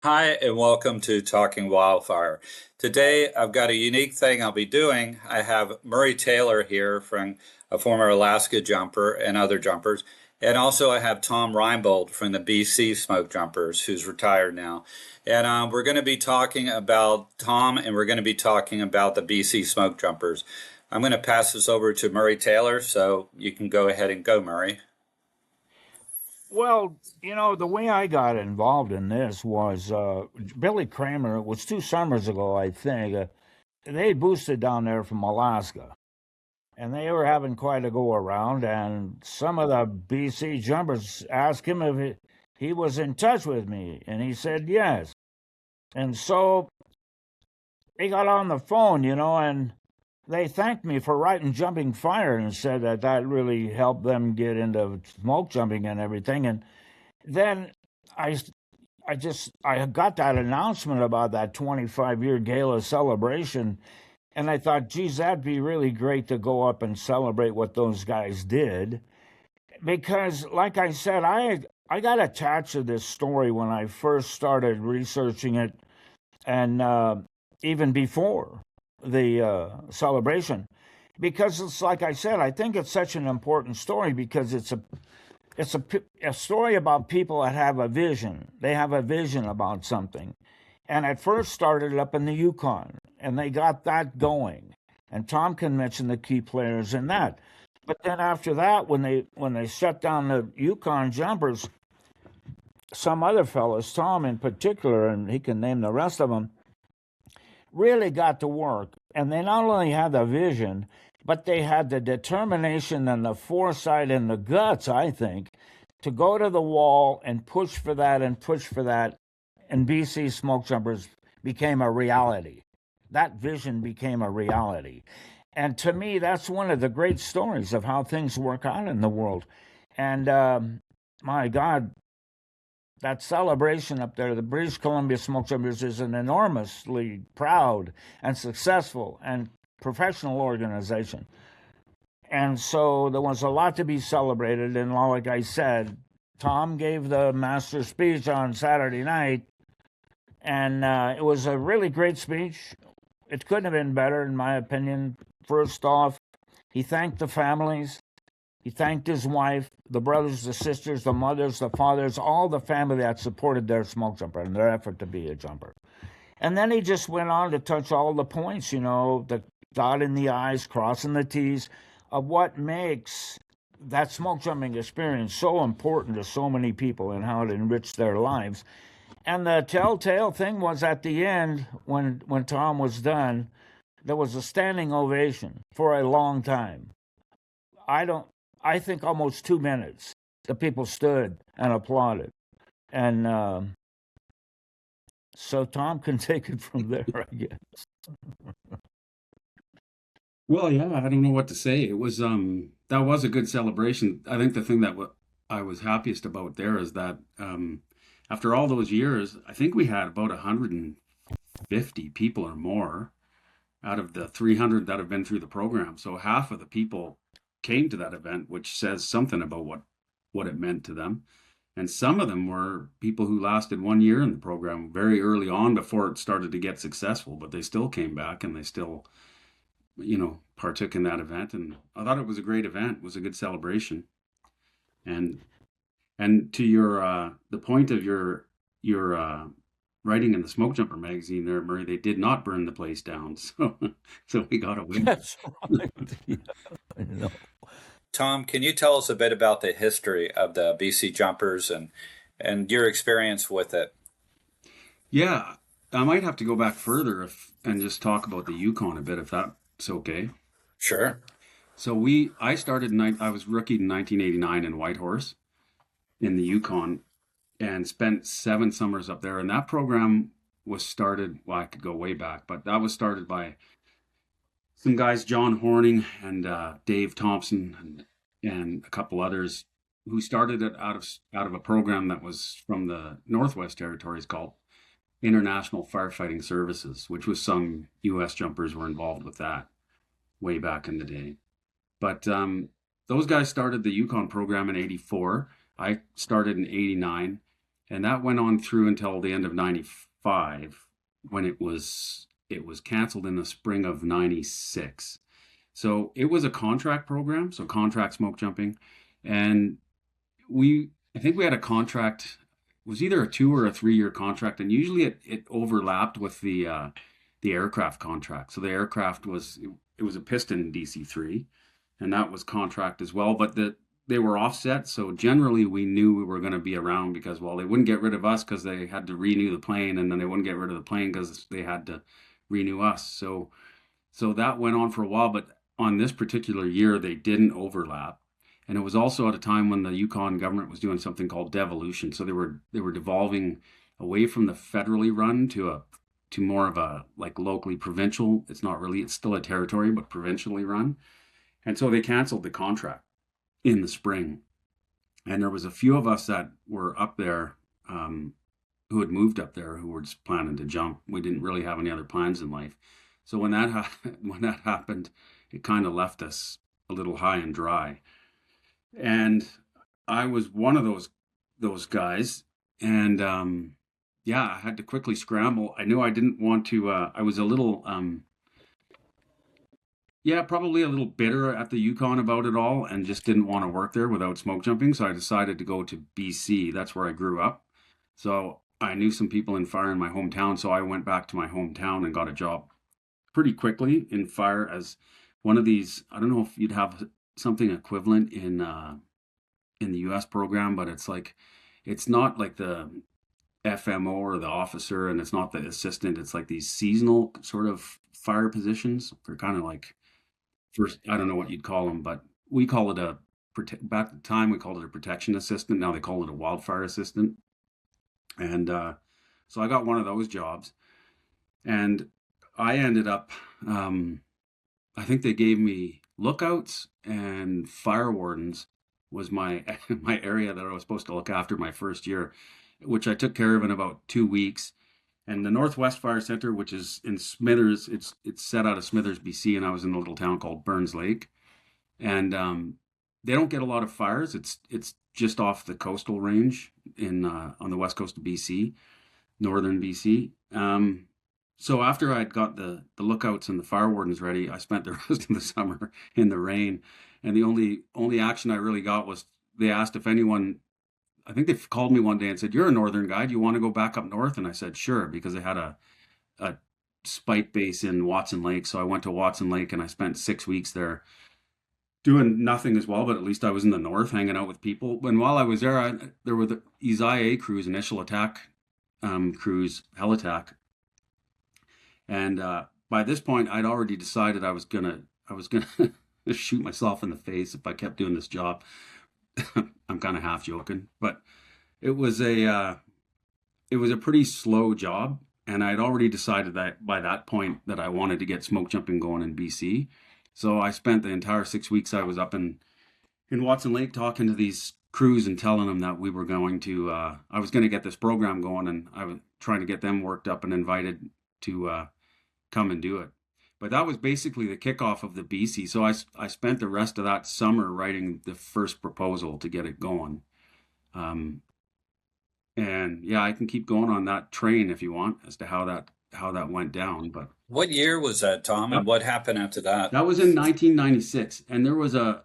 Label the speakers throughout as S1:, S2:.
S1: Hi, and welcome to Talking Wildfire. Today, I've got a unique thing I'll be doing. I have Murry Taylor here from a former Alaska jumper and other jumpers. And also, I have Tom Reinbolt from the BC Smokejumpers, who's retired now. And we're going to be talking about Tom, and we're going to be talking about the BC Smokejumpers. I'm going to pass this over to Murry Taylor, so you can go ahead and go, Murry.
S2: Well, the way I got involved in this was Billy Kramer. It was 2 summers ago, I think. They boosted down there from Alaska, and they were having quite a go around. And some of the BC jumpers asked him if he was in touch with me, and he said yes. And so they got on the phone, and they thanked me for writing Jumping Fire and said that really helped them get into smoke jumping and everything. And then I I got that announcement about that 25-year gala celebration, and I thought, geez, that'd be really great to go up and celebrate what those guys did. Because, like I said, I got attached to this story when I first started researching it, and even before the celebration, because it's like I said, I think it's such an important story because it's a story about people that have a vision. They have a vision about something. And it first started up in the Yukon, and they got that going. And Tom can mention the key players in that. But then after that, when they shut down the Yukon jumpers, some other fellows, Tom in particular, and he can name the rest of them, really got to work. And they not only had the vision, but they had the determination and the foresight and the guts, I think, to go to the wall and push for that and push for that. And BC Smokejumpers became a reality. That vision became a reality. And to me, that's one of the great stories of how things work out in the world. And my God, that celebration up there, the British Columbia Smokejumpers is an enormously proud and successful and professional organization. And so there was a lot to be celebrated. And like I said, Tom gave the master speech on Saturday night, and it was a really great speech. It couldn't have been better, in my opinion. First off, he thanked the families. He thanked his wife, the brothers, the sisters, the mothers, the fathers, all the family that supported their smoke jumper and their effort to be a jumper. And then he just went on to touch all the points, the dotting the I's, crossing the T's, of what makes that smoke jumping experience so important to so many people and how it enriched their lives. And the telltale thing was at the end, when Tom was done, there was a standing ovation for a long time. I don't. I think almost 2 minutes. The people stood and applauded, and so Tom can take it from there, I guess.
S3: Well, yeah, I don't know what to say. It was that was a good celebration. I think the thing that I was happiest about there is that after all those years, I think we had about 150 people or more out of the 300 that have been through the program. So half of the people came to that event, which says something about what it meant to them. And some of them were people who lasted 1 year in the program very early on before it started to get successful, but they still came back and they still partook in that event. And I thought it was a great event. It was a good celebration. And to your the point of your writing in the Smoke Jumper magazine there, Murray, they did not burn the place down. So we got a win.
S2: That's right. Yeah, I know.
S1: Tom, can you tell us a bit about the history of the BC Jumpers and your experience with it?
S3: Yeah, I might have to go back further and just talk about the Yukon a bit, if that's okay.
S1: Sure.
S3: So I started, I was rookie in 1989 in Whitehorse in the Yukon and spent 7 summers up there. And that program was started, well, I could go way back, but that was started by some guys, John Horning and Dave Thompson and a couple others who started it out of a program that was from the Northwest Territories called International Firefighting Services, which was some U.S. jumpers were involved with that way back in the day. But those guys started the Yukon program in '84. I started in '89, And that went on through until the end of 95 when it was canceled in the spring of 96. So it was a contract program, so contract smoke jumping. And I think we had a contract, it was either a 2 or a 3 year contract, and usually it overlapped with the aircraft contract. So the aircraft it was a piston DC-3, and that was contract as well, but they were offset. So generally we knew we were going to be around because, well, they wouldn't get rid of us because they had to renew the plane, and then they wouldn't get rid of the plane because they had to renew us. So that went on for a while, but on this particular year, they didn't overlap. And it was also at a time when the Yukon government was doing something called devolution. So they were devolving away from the federally run to more of a like locally provincial. It's still a territory, but provincially run. And so they canceled the contract in the spring. And there was a few of us that were up there, who had moved up there, who were just planning to jump. We didn't really have any other plans in life. So when that happened, it kind of left us a little high and dry. And I was one of those guys, and I had to quickly scramble. I knew I didn't want to. I was a little, probably a little bitter at the Yukon about it all, and just didn't want to work there without smoke jumping. So I decided to go to BC. That's where I grew up. So I knew some people in fire in my hometown, so I went back to my hometown and got a job pretty quickly in fire as one of these. I don't know if you'd have something equivalent in the U.S. program, but it's not like the FMO or the officer, and it's not the assistant. It's like these seasonal sort of fire positions. They're kind of like first. I don't know what you'd call them, but we call it back at the time we called it a protection assistant. Now they call it a wildfire assistant. And so I got one of those jobs, and I ended up. I think they gave me lookouts and fire wardens was my area that I was supposed to look after my first year, which I took care of in about 2 weeks. And the Northwest Fire Center, which is in Smithers, it's set out of Smithers, BC, and I was in a little town called Burns Lake. And they don't get a lot of fires. It's just off the coastal range on the west coast of BC, northern BC. So after I'd got the lookouts and the fire wardens ready, I spent the rest of the summer in the rain. And the only action I really got was they asked if anyone, I think they called me one day and said, "You're a northern guy. Do you want to go back up north?" And I said, "Sure," because they had a spike base in Watson Lake. So I went to Watson Lake and I spent 6 weeks there doing nothing as well, but at least I was in the north hanging out with people. And while I was there, there were these IA crews, initial attack crews, hell attack. And by this point, I'd already decided I was gonna shoot myself in the face if I kept doing this job. I'm kind of half joking, but it was a pretty slow job, and I'd already decided that by that point that I wanted to get smoke jumping going in BC. So I spent the entire 6 weeks I was up in Watson Lake talking to these crews and telling them that we were going to I was going to get this program going, and I was trying to get them worked up and invited to come and do it. But that was basically the kickoff of the BC. So I spent the rest of that summer writing the first proposal to get it going. And yeah, I can keep going on that train if you want as to how that went down. But
S1: what year was that, Tom, and what happened after that?
S3: That was in 1996, and there was a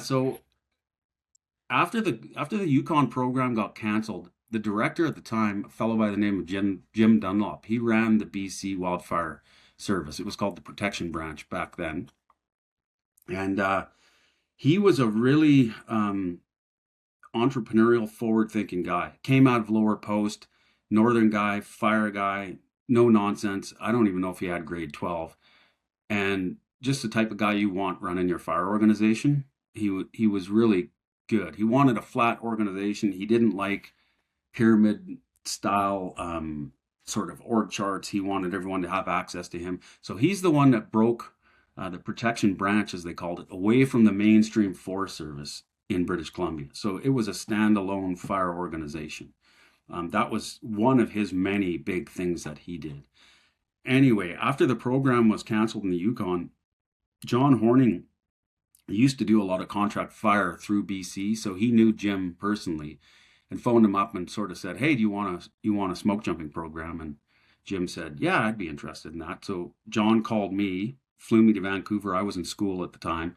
S3: so after the Yukon program got canceled, the director at the time, a fellow by the name of Jim Dunlop, he ran the BC Wildfire Service. It was called the Protection Branch back then. And he was a really entrepreneurial, forward-thinking guy. Came out of Lower Post, northern guy, fire guy, no nonsense. I don't even know if he had grade 12. And just the type of guy you want running your fire organization. He was really good. He wanted a flat organization. He didn't like pyramid style sort of org charts. He wanted everyone to have access to him. So he's the one that broke the protection branch, as they called it, away from the mainstream Forest Service in British Columbia. So it was a standalone fire organization. That was one of his many big things that he did. Anyway, after the program was canceled in the Yukon, John Horning he used to do a lot of contract fire through BC, so he knew Jim personally, and phoned him up and sort of said, "Hey, do you want a smoke jumping program?" And Jim said, "Yeah, I'd be interested in that." So John called me, flew me to Vancouver. I was in school at the time,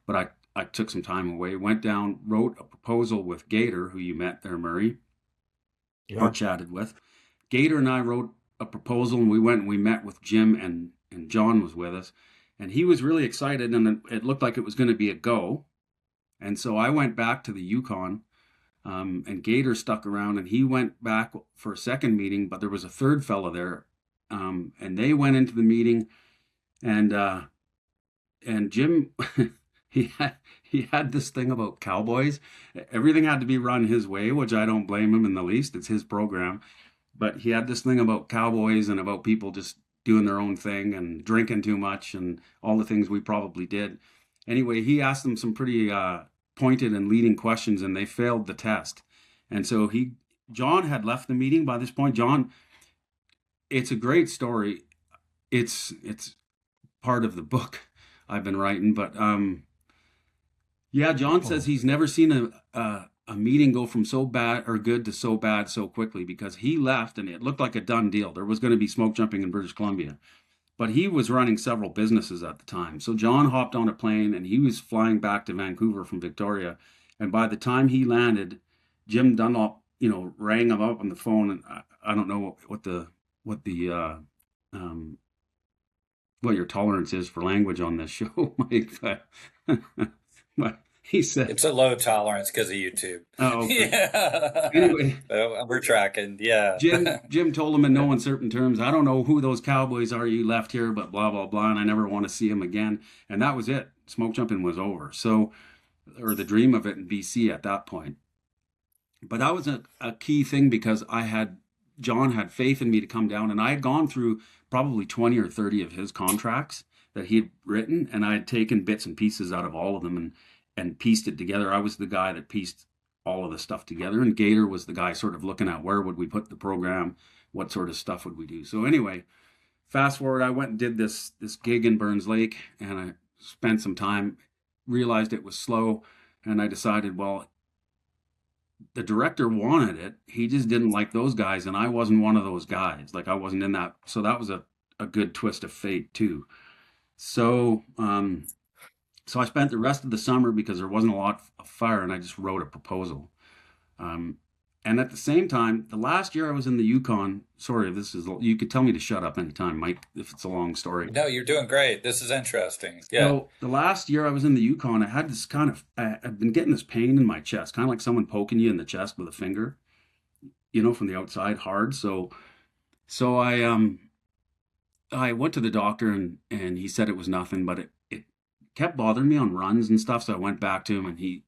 S3: but I took some time away, went down, wrote a proposal with Gator, who you met there, Murray, or
S2: Yeah.
S3: chatted with. Gator and I wrote a proposal, and we went and we met with Jim, and John was with us, and he was really excited, and it looked like it was going to be a go. And so I went back to the Yukon, and Gator stuck around, and he went back for a second meeting, but there was a third fellow there, and they went into the meeting, and Jim, he had this thing about cowboys. Everything had to be run his way, which I don't blame him in the least. It's his program. But he had this thing about cowboys and about people just doing their own thing and drinking too much and all the things we probably did. Anyway, he asked them some pretty pointed and leading questions, and they failed the test. And so John had left the meeting by this point. John, it's a great story. It's part of the book I've been writing, but yeah, John says
S2: Oh,
S3: he's never seen a meeting go from so bad or good to so bad so quickly, because he left and it looked like a done deal. There was going to be smoke jumping in British Columbia, but he was running several businesses at the time. So John hopped on a plane and he was flying back to Vancouver from Victoria. And by the time he landed, Jim Dunlop, rang him up on the phone. And I don't know um, what your tolerance is for language on this show, Mike, but he said,
S1: It's a low tolerance because of YouTube.
S3: "Oh, okay."
S1: Yeah.
S3: Anyway,
S1: Well, we're tracking. Yeah.
S3: Jim told him in no uncertain terms, "I don't know who those cowboys are you left here, but blah blah blah, and I never want to see them again." And that was it. Smoke jumping was over. So, or the dream of it in BC at that point. But that was a key thing, because John had faith in me to come down, and I had gone through probably 20 or 30 of his contracts that he had written, and I had taken bits and pieces out of all of them and pieced it together. I was the guy that pieced all of the stuff together, and Gator was the guy sort of looking at where would we put the program, what sort of stuff would we do. So anyway, fast forward, I went and did this gig in Burns Lake, and I spent some time, realized it was slow, and I decided, well, the director wanted it. He just didn't like those guys, and I wasn't one of those guys. Like, I wasn't in that. So that was a good twist of fate too. So so I spent the rest of the summer, because there wasn't a lot of fire, and I just wrote a proposal. Um, and at the same time, the last year I was in the Yukon. Sorry, if this is, you could tell me to shut up anytime, Mike, if it's a long story.
S1: No, you're doing great. This is interesting. Yeah.
S3: So the last year I was in the Yukon, I had this I'd been getting this pain in my chest, kind of like someone poking you in the chest with a finger, from the outside hard. So I went to the doctor, and he said it was nothing, but it kept bothering me on runs and stuff. So I went back to him, and he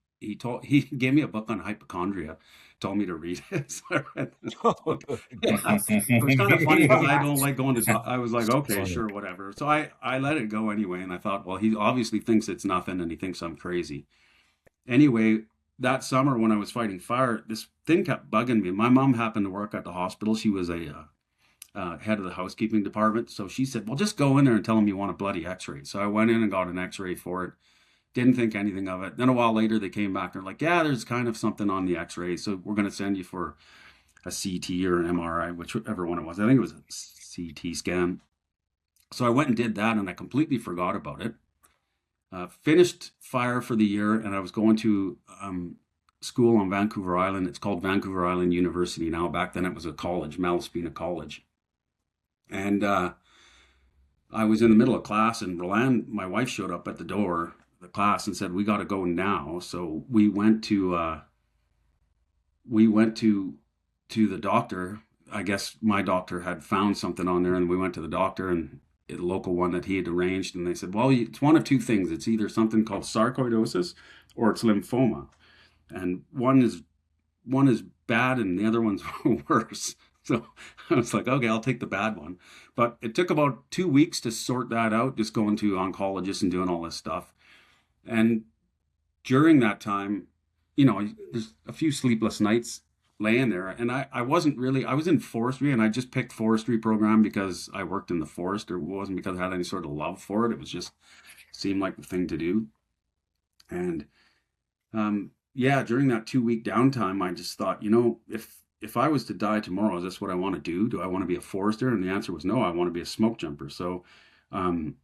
S3: gave me a book on hypochondria, told me to read it. So I read this book. Yeah, it was kind of funny because I don't like going to. I was like, okay,
S2: funny.
S3: sure, whatever. So I let it go anyway, and I thought, well, he obviously thinks it's nothing, and he thinks I'm crazy. Anyway, that summer when I was fighting fire, this thing kept bugging me. My mom happened to work at the hospital. She was a head of the housekeeping department. So she said, well, just go in there and tell them you want a bloody x-ray. So I went in and got an x-ray for it. Didn't think anything of it. Then a while later, they came back. They're like, yeah, there's kind of something on the x-ray. So we're going to send you for a CT or an MRI, whichever one it was. I think it was a CT scan. So I went and did that, and I completely forgot about it. Finished fire for the year, and I was going to school on Vancouver Island. It's called Vancouver Island University now. Back then it was a college, Malaspina College. And I was in the middle of class, and Roland, my wife, showed up at the door of the class and said, "We got to go now." So we went to the doctor. I guess my doctor had found something on there, and we went to the doctor, and the local one that he had arranged, and they said, well, it's one of two things. It's either something called sarcoidosis or it's lymphoma, and one is bad and the other one's worse. So I was like, okay, I'll take the bad one. But it took about 2 weeks to sort that out, just going to oncologists and doing all this stuff. And during that time, there's a few sleepless nights laying there. And I wasn't really, I was in forestry, and I just picked forestry program because I worked in the forest. It wasn't because I had any sort of love for it. It was just seemed like the thing to do. And yeah, during that 2 week downtime, I just thought, if I was to die tomorrow, is this what I want to do? Do I want to be a forester? And the answer was no, I want to be a smoke jumper. So um,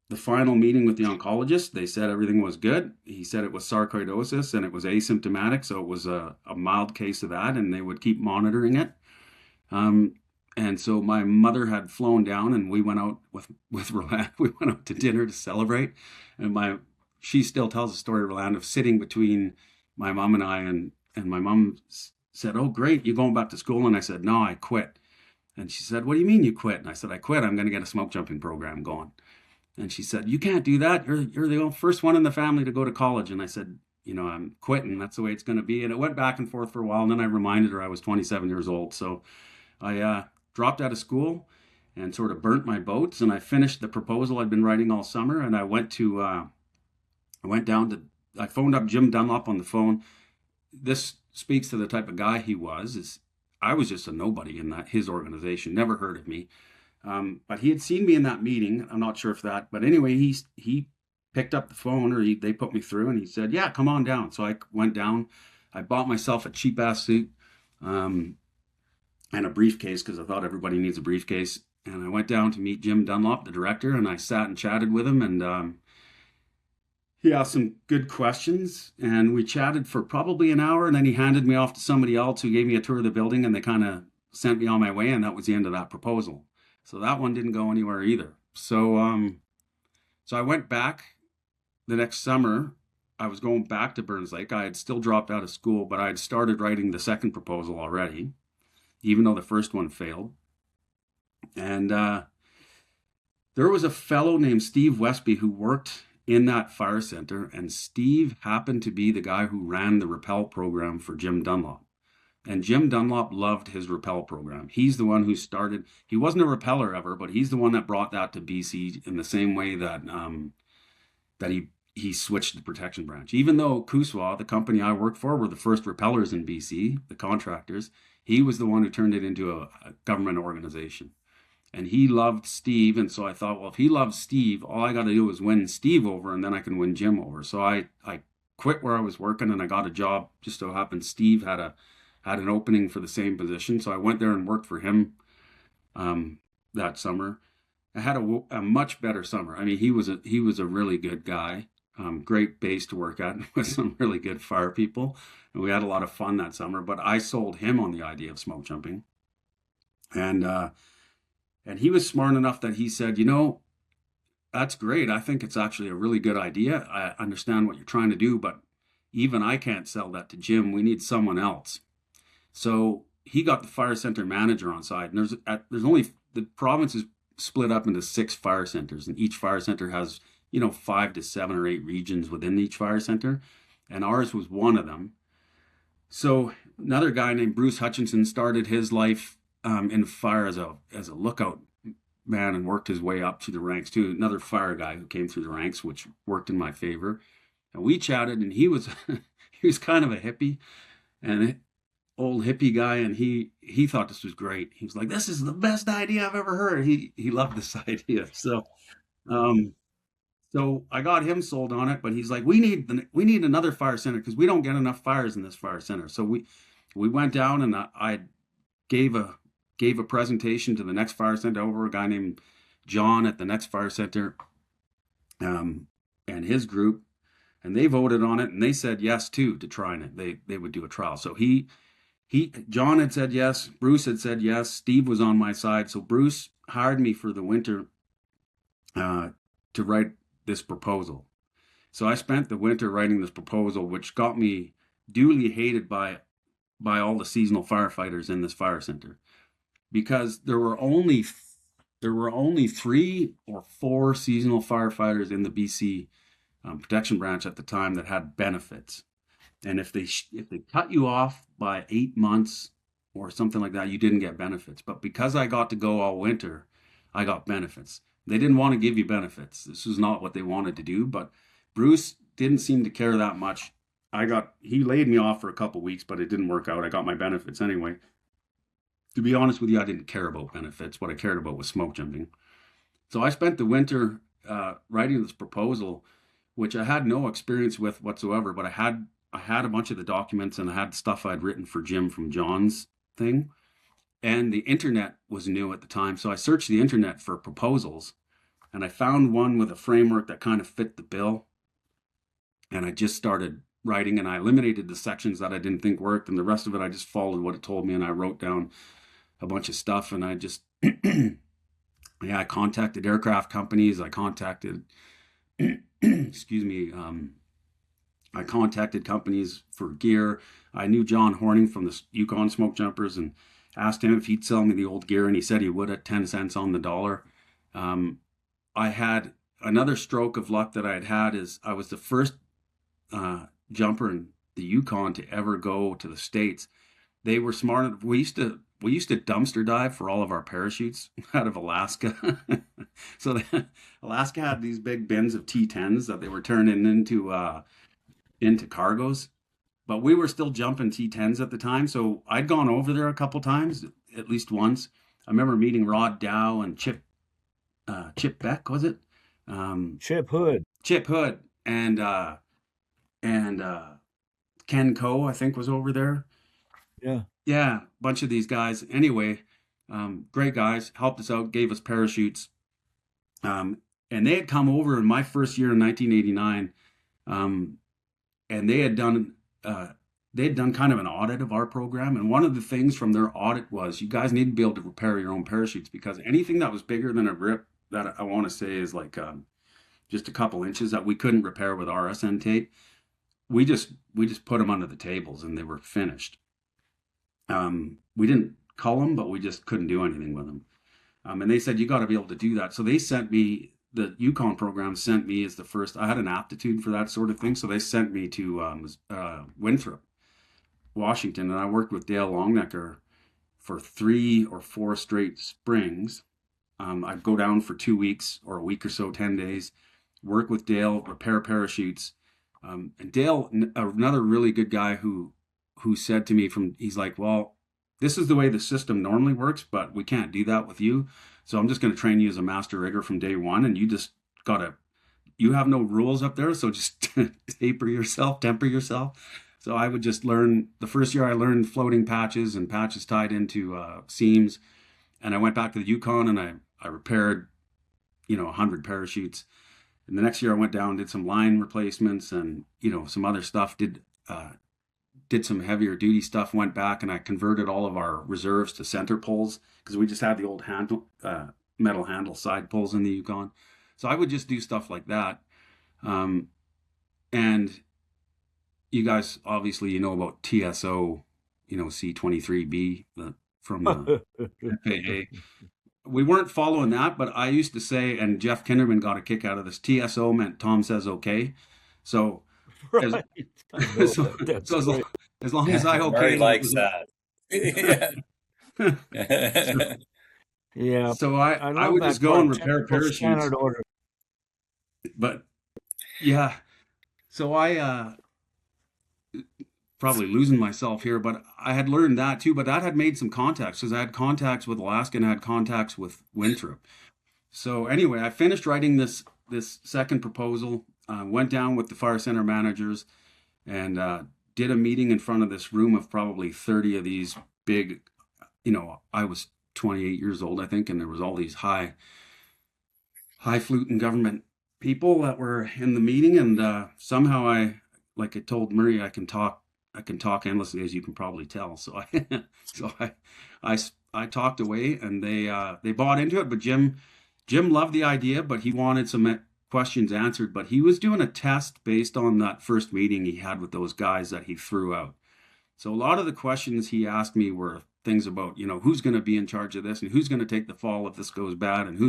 S3: the final meeting with the oncologist, they said everything was good. He said it was sarcoidosis and it was asymptomatic, so it was a mild case of that, and they would keep monitoring it. Um, and so my mother had flown down, and we went out with Roland. We went out to dinner to celebrate. And she still tells the story, Roland, of sitting between my mom and I, and my mom said, "Oh, great, you going back to school?" And I said, "No, I quit." And she said, "What do you mean you quit?" And I said, "I quit. I'm going to get a smoke jumping program going." And she said, "You can't do that. You're the first one in the family to go to college." And I said, "I'm quitting. That's the way it's going to be." And it went back and forth for a while. And then I reminded her I was 27 years old. So I dropped out of school and sort of burnt my boats. And I finished the proposal I'd been writing all summer. And I went down to, I phoned up Jim Dunlop on the phone. This speaks to the type of guy he was. I was just a nobody in his organization, never heard of me. But he had seen me in that meeting. I'm not sure if that, but anyway, he picked up the phone, or they put me through, and he said, "Yeah, come on down." So I went down. I bought myself a cheap ass suit, and a briefcase, because I thought everybody needs a briefcase. And I went down to meet Jim Dunlop, the director, and I sat and chatted with him, and he asked some good questions, and we chatted for probably an hour, and then he handed me off to somebody else who gave me a tour of the building, and they kind of sent me on my way, and that was the end of that proposal. So that one didn't go anywhere either. So so I went back the next summer. I was going back to Burns Lake. I had still dropped out of school, but I had started writing the second proposal already, even though the first one failed. And there was a fellow named Steve Westby who worked in that fire center, and Steve happened to be the guy who ran the rappel program for Jim Dunlop. And Jim Dunlop loved his rappel program. He's the one who started, he wasn't a rappeller ever, but he's the one that brought that to BC in the same way that he switched the protection branch. Even though Kuswa, the company I worked for, were the first rappellers in BC, the contractors, he was the one who turned it into a government organization. And he loved Steve, and so I thought, well, if he loves Steve, all I got to do is win Steve over, and then I can win Jim over. So I quit where I was working, and I got a job. Just so happened Steve had an opening for the same position, so I went there and worked for him that summer. I had a much better summer. I mean, he was a really good guy, great base to work at with some really good fire people, and we had a lot of fun that summer. But I sold him on the idea of smoke jumping, and he was smart enough that he said, "That's great. I think it's actually a really good idea. I understand what you're trying to do, but even I can't sell that to Jim. We need someone else." So he got the fire center manager on side, and there's only, the province is split up into 6 fire centers, and each fire center has 5 to 7 or 8 regions within each fire center, and ours was one of them. So another guy named Bruce Hutchinson started his life in fire as a lookout man, and worked his way up through the ranks too. Another fire guy who came through the ranks, which worked in my favor. And we chatted, and he was he was kind of a hippie, and old hippie guy, and he thought this was great. He was like, "This is the best idea I've ever heard." He loved this idea. So so I got him sold on it, but he's like, we need another fire center, because we don't get enough fires in this fire center. So we went down, and I gave a presentation to the next fire center over, a guy named John at the next fire center, and his group, and they voted on it, and they said yes too, to trying it. They would do a trial. So John had said yes, Bruce had said yes, Steve was on my side. So Bruce hired me for the winter to write this proposal. So I spent the winter writing this proposal, which got me duly hated by all the seasonal firefighters in this fire center, because there were only 3 or 4 seasonal firefighters in the BC protection branch at the time that had benefits. And if they cut you off by 8 months or something like that, you didn't get benefits. But because I got to go all winter, I got benefits. They didn't want to give you benefits. This was not what they wanted to do, but Bruce didn't seem to care that much. He laid me off for a couple weeks, but it didn't work out. I got my benefits anyway. To be honest with you, I didn't care about benefits. What I cared about was smoke jumping. So I spent the winter writing this proposal, which I had no experience with whatsoever, but I had a bunch of the documents and I had stuff I'd written for Jim from John's thing. And the internet was new at the time, so I searched the internet for proposals and I found one with a framework that kind of fit the bill. And I just started writing and I eliminated the sections that I didn't think worked, and the rest of it I just followed what it told me, and I wrote down a bunch of stuff, and I just yeah, I contacted aircraft companies. I contacted excuse me, I contacted companies for gear. I knew John Horning from the Yukon Smokejumpers and asked him if he'd sell me the old gear, and he said he would at 10 cents on the dollar. I had another stroke of luck that I had had is I was the first jumper in the Yukon to ever go to the States. They were smart. We used to dumpster dive for all of our parachutes out of Alaska. So Alaska had these big bins of T10s that they were turning into cargoes, but we were still jumping T10s at the time. So I'd gone over there a couple times, at least once. I remember meeting Rod Dow and Chip Beck, was it?
S2: Chip Hood.
S3: Chip Hood and Ken Coe, I think, was over there.
S2: Yeah.
S3: Yeah, a bunch of these guys. Anyway, great guys, helped us out, gave us parachutes. And they had come over in my first year in 1989, and they had done kind of an audit of our program. And one of the things from their audit was, you guys need to be able to repair your own parachutes, because anything that was bigger than a rip, that I want to say is like just a couple inches, that we couldn't repair with RSN tape, we just put them under the tables and they were finished. We didn't cull them, but we just couldn't do anything with them. And they said, you got to be able to do that. So they sent me, the Yukon program sent me as the first, I had an aptitude for that sort of thing. So they sent me to Winthrop, Washington. And I worked with Dale Longnecker for 3 or 4 straight springs. I'd go down for 2 weeks or a week or so, 10 days, work with Dale, repair parachutes. And Dale, another really good guy who said to me he's like, well, this is the way the system normally works, but we can't do that with you. So I'm just going to train you as a master rigger from day one. And you have no rules up there. So just temper yourself. So I would just learn, the first year I learned floating patches and patches tied into seams. And I went back to the Yukon and I repaired, 100 parachutes. And the next year I went down, did some line replacements and, some other stuff, did some heavier duty stuff, went back and I converted all of our reserves to center pulls, because we just had the old metal handle side pulls in the Yukon. So I would just do stuff like that. And you guys, obviously, about TSO, C23B from the FAA. We weren't following that, but I used to say, and Jeff Kinderman got a kick out of this, TSO meant Tom says okay. So
S2: Right.
S3: so
S2: That's
S3: as
S2: great.
S3: long as I
S1: Murray
S3: okayed it,
S1: likes that.
S2: Yeah.
S3: so
S2: I
S3: I
S2: love
S3: would
S2: that
S3: just go
S2: part.
S3: and repair
S2: Technical
S3: parachutes.
S2: standard order.
S3: But yeah, so I probably losing myself here, but I had learned that too. But that had made some contacts, because I had contacts with Alaska and I had contacts with Winthrop. So anyway, I finished writing this second proposal, went down with the fire center managers, and did a meeting in front of this room of probably 30 of these big, I was 28 years old, I think, and there was all these highfalutin government people that were in the meeting, and somehow like I told Murray, I can talk endlessly, as you can probably tell. So I talked away, and they bought into it. But Jim loved the idea, but he wanted some questions answered. But he was doing a test based on that first meeting he had with those guys that he threw out. So a lot of the questions he asked me were things about, who's going to be in charge of this and who's going to take the fall if this goes bad, and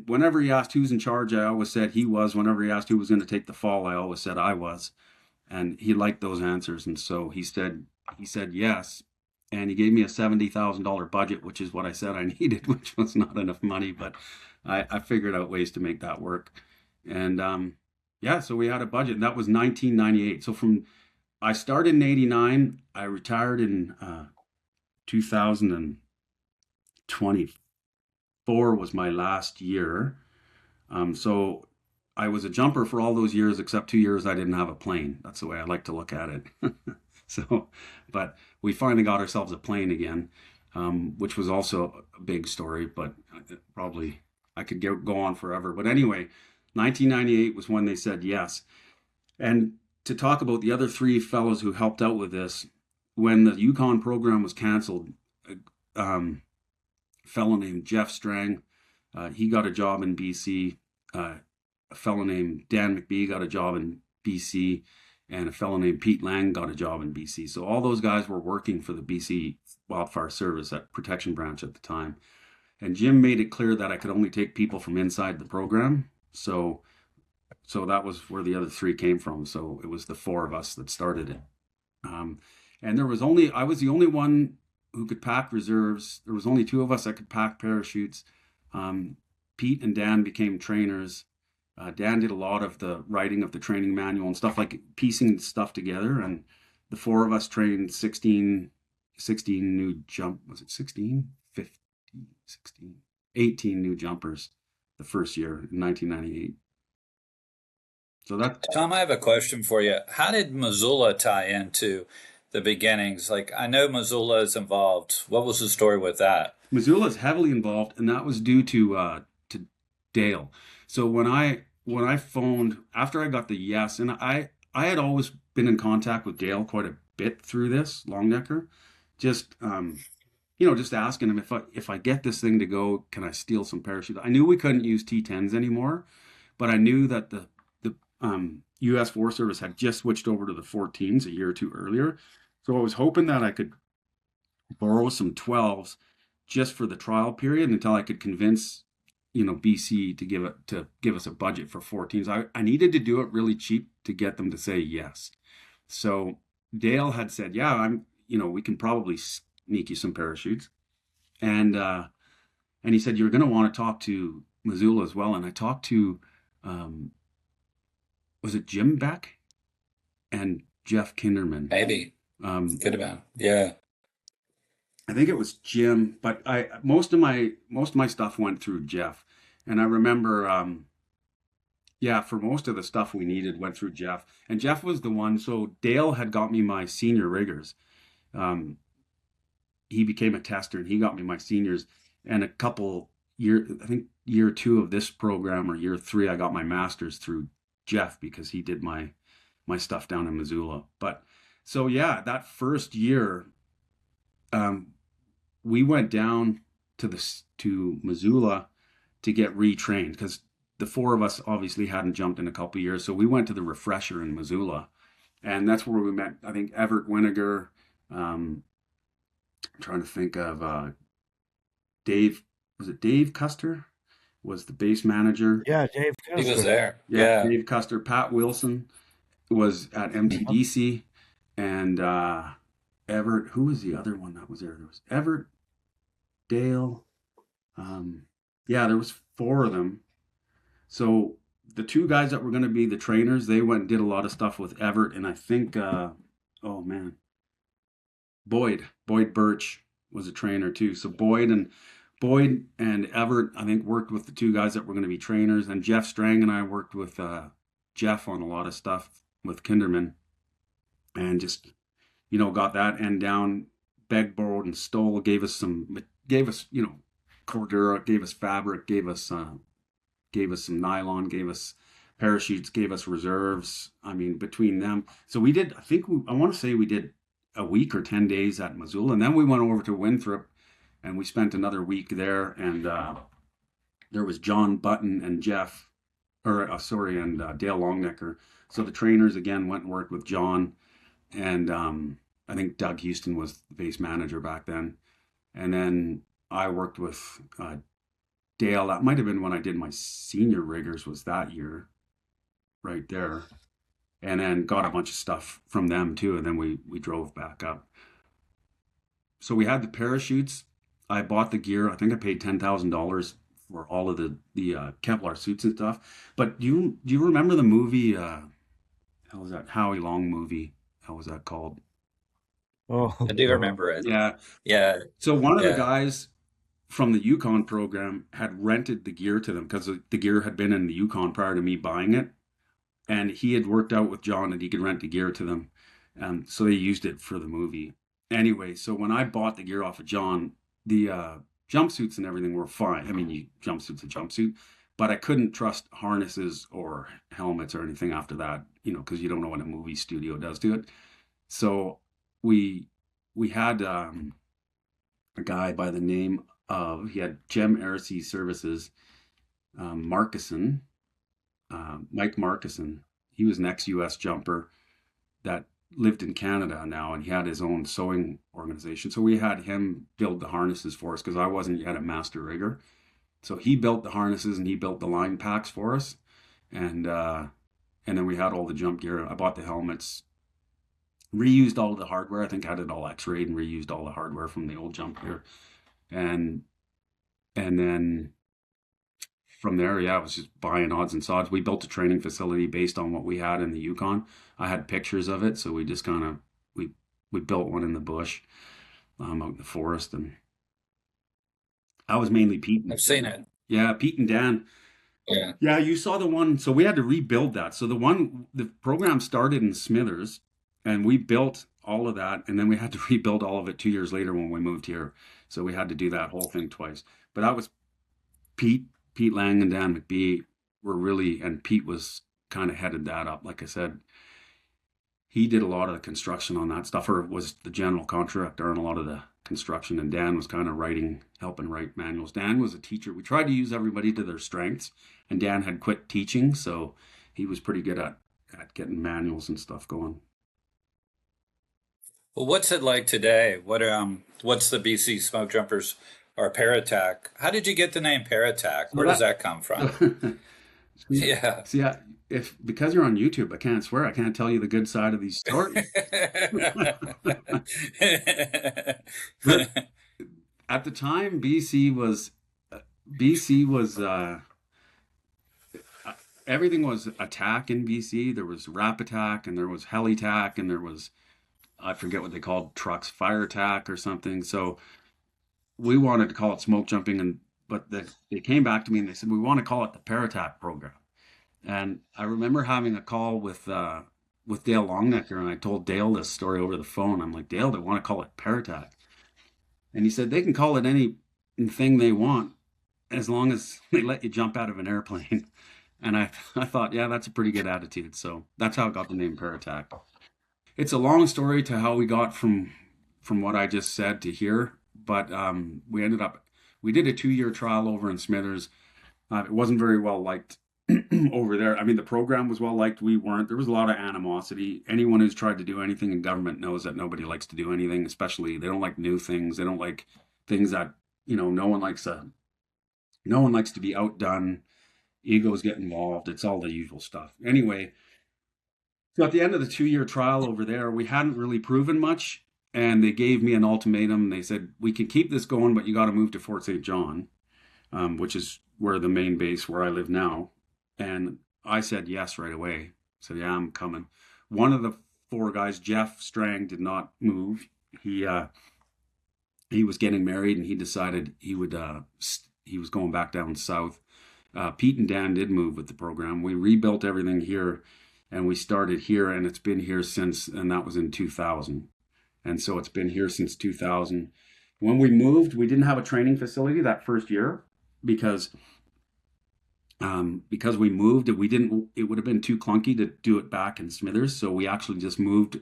S3: whenever he asked who's in charge, I always said he was. Whenever he asked who was going to take the fall, I always said I was. And he liked those answers. And so he said yes. And he gave me a $70,000 budget, which is what I said I needed, which was not enough money, but I figured out ways to make that work. And so we had a budget, and that was 1998. So I started in 89, I retired in 2024 was my last year. So I was a jumper for all those years, except 2 years I didn't have a plane. That's the way I like to look at it. So, but we finally got ourselves a plane again, which was also a big story, but probably I could go on forever. But anyway, 1998 was when they said yes. And to talk about the other three fellows who helped out with this, when the Yukon program was canceled, a fellow named Jeff Strang, he got a job in BC. A fellow named Dan McBee got a job in BC, and a fellow named Pete Lang got a job in BC. So all those guys were working for the BC Wildfire Service at Protection Branch at the time. And Jim made it clear that I could only take people from inside the program. So that was where the other three came from. So it was the four of us that started it. And I was the only one who could pack reserves. There was only two of us that could pack parachutes. Pete and Dan became trainers. Dan did a lot of the writing of the training manual and stuff, like piecing stuff together. And the four of us trained 16 new was it 16? 15, 16, 18 new jumpers the first year in 1998. So that.
S1: Tom, I have a question for you. How did Missoula tie into the beginnings? Like, I know Missoula is involved. What was the story with that?
S3: Missoula is heavily involved, and that was due to Dale. So when I phoned after I got the yes, and I had always been in contact with Dale quite a bit through this Longnecker, just just asking him if I get this thing to go, can I steal some parachutes? I knew we couldn't use T10s anymore, but I knew that the U.S. Forest Service had just switched over to the 14s a year or two earlier, so I was hoping that I could borrow some 12s just for the trial period until I could convince BC to give us a budget for 14s. I needed to do it really cheap to get them to say yes. So Dale had said, yeah, we can probably sneak you some parachutes. And he said, you're going to want to talk to Missoula as well. And I talked to, was it Jim Beck and Jeff Kinderman?
S1: Maybe. Could have been. Yeah.
S3: I think it was Jim, but most of my stuff went through Jeff. And I remember, for most of the stuff we needed went through Jeff. And Jeff was the one, so Dale had got me my senior riggers. He became a tester and he got me my seniors. And a couple I think year 2 of this program or year 3, I got my masters through Jeff because he did my stuff down in Missoula. But so yeah, that first year, we went down to Missoula to get retrained because the four of us obviously hadn't jumped in a couple of years. So we went to the refresher in Missoula, and that's where we met, I think, Everett Winiger. I'm trying to think of Dave. Was it Dave Custer? Was the base manager?
S2: Yeah, Dave Custer.
S1: He was there.
S3: Yeah, Dave Custer. Pat Wilson was at MTDC, and Everett. Who was the other one that was there? There was Everett, Dale. There was 4 of them. So the 2 guys that were going to be the trainers, they went and did a lot of stuff with Everett, and I think, Boyd Birch was a trainer too. So Boyd and Everett, I think, worked with the 2 guys that were going to be trainers, and Jeff Strang and I worked with Jeff on a lot of stuff with Kinderman, and just got that end down. Begged, borrowed, and stole. Gave us Cordura, gave us fabric, gave us some nylon, gave us parachutes, gave us reserves. I mean, between them, so we did. I want to say we did a week or 10 days at Missoula, and then we went over to Winthrop, and we spent another week there. And there was John Button and Dale Longnecker. So the trainers again went and worked with John, and I think Doug Houston was the base manager back then. And then I worked with Dale. That might have been when I did my senior riggers, was that year right there. And then got a bunch of stuff from them too. And then we drove back up. So we had the parachutes. I bought the gear. I think I paid $10,000 for all of the Kevlar suits and stuff. But do you remember the movie? How was that Howie Long movie? How was that called?
S2: Oh,
S1: I do remember it.
S3: Yeah.
S1: Yeah.
S3: So one of the guys from the Yukon program had rented the gear to them because the gear had been in the Yukon prior to me buying it. And he had worked out with John that he could rent the gear to them. So they used it for the movie. Anyway, so when I bought the gear off of John, the jumpsuits and everything were fine. I mean, jumpsuit's a jumpsuit, but I couldn't trust harnesses or helmets or anything after that, because you don't know what a movie studio does to it. So we we had a guy by the name of, he had Gem Airseas Services, Markison, Mike Markison. He was an ex-US jumper that lived in Canada now, and he had his own sewing organization. So we had him build the harnesses for us because I wasn't yet a master rigger. So he built the harnesses and he built the line packs for us, and then we had all the jump gear. I bought the helmets, reused all of the hardware. I think I had it all X-rayed and reused all the hardware from the old jump gear, and then from there, yeah, I was just buying odds and sods. We built a training facility based on what we had in the Yukon. I had pictures of it, so we just kind of we built one in the bush, out in the forest, and I was mainly Pete.
S1: I've seen it.
S3: Yeah, Pete and Dan.
S1: Yeah.
S3: Yeah, you saw the one. So we had to rebuild that. So the program started in Smithers, and we built all of that, and then we had to rebuild all of it 2 years later when we moved here. So we had to do that whole thing twice. But that was Pete Lang and Dan McBee were really, and Pete was kind of headed that up. Like I said, he did a lot of the construction on that stuff, or was the general contractor on a lot of the construction, and Dan was kind of helping write manuals. Dan was a teacher. We tried to use everybody to their strengths, and Dan had quit teaching, so he was pretty good at getting manuals and stuff going.
S1: Well, what's it like today? What's the BC Smoke Jumpers or Parattack? How did you get the name Parattack?
S3: So
S1: Where does that come from?
S3: see,
S1: Yeah.
S3: see, if because you're on YouTube, I can't swear. I can't tell you the good side of these stories. But at the time, BC was everything was attack in BC. There was rap attack, and there was heli attack, and there was, I forget what they called trucks, fire attack or something. So we wanted to call it smoke jumping, but they came back to me and they said we want to call it the Parattack Program. And I remember having a call with Dale Longnecker, and I told Dale this story over the phone. I'm like, Dale, they want to call it Parattack, and he said they can call it anything they want as long as they let you jump out of an airplane. And I thought, yeah, that's a pretty good attitude. So that's how I got the name Parattack. It's a long story to how we got from what I just said to here, but we did a 2-year trial over in Smithers. It wasn't very well liked over there. I mean, the program was well liked. We weren't. There was a lot of animosity. Anyone who's tried to do anything in government knows that nobody likes to do anything, especially they don't like new things. They don't like things that, no one likes to be outdone. Egos get involved. It's all the usual stuff. Anyway, so at the end of the 2-year trial over there, we hadn't really proven much, and they gave me an ultimatum. They said, we can keep this going, but you got to move to Fort St. John, which is where the main base where I live now. And I said yes right away. I said, yeah, I'm coming. One of the 4 guys, Jeff Strang, did not move. He was getting married, and he decided he was going back down south. Pete and Dan did move with the program. We rebuilt everything here, and we started here, and it's been here since, and that was in 2000. And so it's been here since 2000. When we moved, we didn't have a training facility that first year because we moved, it would have been too clunky to do it back in Smithers. So we actually just moved.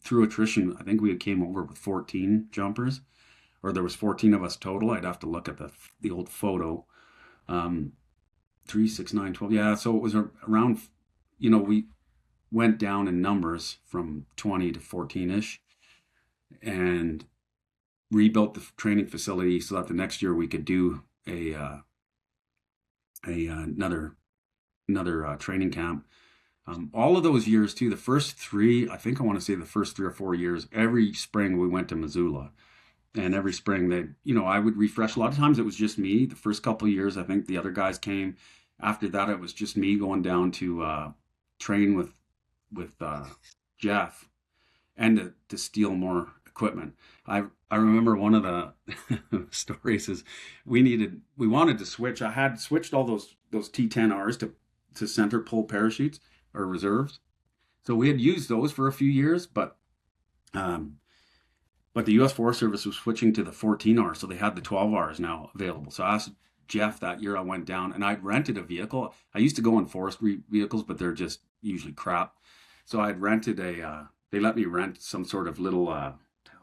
S3: Through attrition, I think we came over with 14 jumpers, or there was 14 of us total. I'd have to look at the old photo. 3, 6, 9, 12. Yeah. So it was around, we went down in numbers from 20 to 14-ish, and rebuilt the training facility so that the next year we could do another training camp. All of those years too, the first 3, I think I want to say the first 3 or 4 years, every spring we went to Missoula, and every spring I would refresh. A lot of times it was just me. The first couple of years, I think the other guys came. After that, it was just me going down to train with Jeff, and to steal more equipment. I remember one of the stories is we wanted to switch. I had switched all those T10Rs to center pull parachutes or reserves. So we had used those for a few years, um, but the U.S. Forest Service was switching to the 14R, so they had the 12Rs now available. So I asked Jeff that year. I went down and I rented a vehicle. I used to go in forestry vehicles, but they're just usually crap. So I had rented they let me rent some sort of little, how